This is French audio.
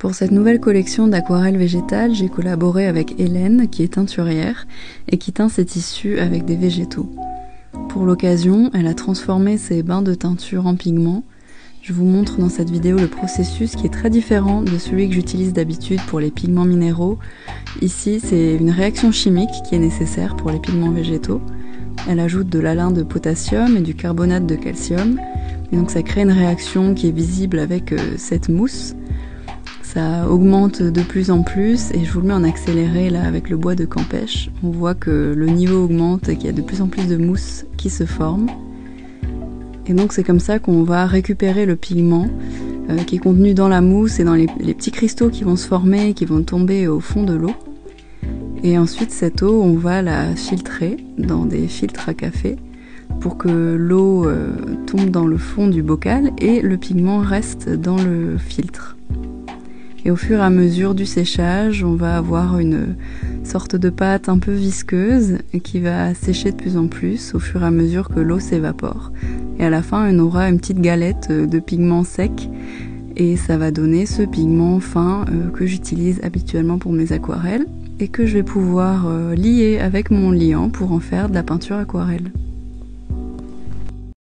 Pour cette nouvelle collection d'aquarelles végétales, j'ai collaboré avec Hélène, qui est teinturière, et qui teint ses tissus avec des végétaux. Pour l'occasion, elle a transformé ses bains de teinture en pigments. Je vous montre dans cette vidéo le processus qui est très différent de celui que j'utilise d'habitude pour les pigments minéraux. Ici, c'est une réaction chimique qui est nécessaire pour les pigments végétaux. Elle ajoute de l'alun de potassium et du carbonate de calcium. Et donc ça crée une réaction qui est visible avec cette mousse. Ça augmente de plus en plus et je vous le mets en accéléré là avec le bois de Campêche. On voit que le niveau augmente et qu'il y a de plus en plus de mousse qui se forme. Et donc c'est comme ça qu'on va récupérer le pigment qui est contenu dans la mousse et dans les petits cristaux qui vont se former et qui vont tomber au fond de l'eau. Et ensuite cette eau, on va la filtrer dans des filtres à café pour que l'eau tombe dans le fond du bocal et le pigment reste dans le filtre. Et au fur et à mesure du séchage, on va avoir une sorte de pâte un peu visqueuse qui va sécher de plus en plus au fur et à mesure que l'eau s'évapore. Et à la fin, on aura une petite galette de pigment sec et ça va donner ce pigment fin que j'utilise habituellement pour mes aquarelles et que je vais pouvoir lier avec mon liant pour en faire de la peinture aquarelle.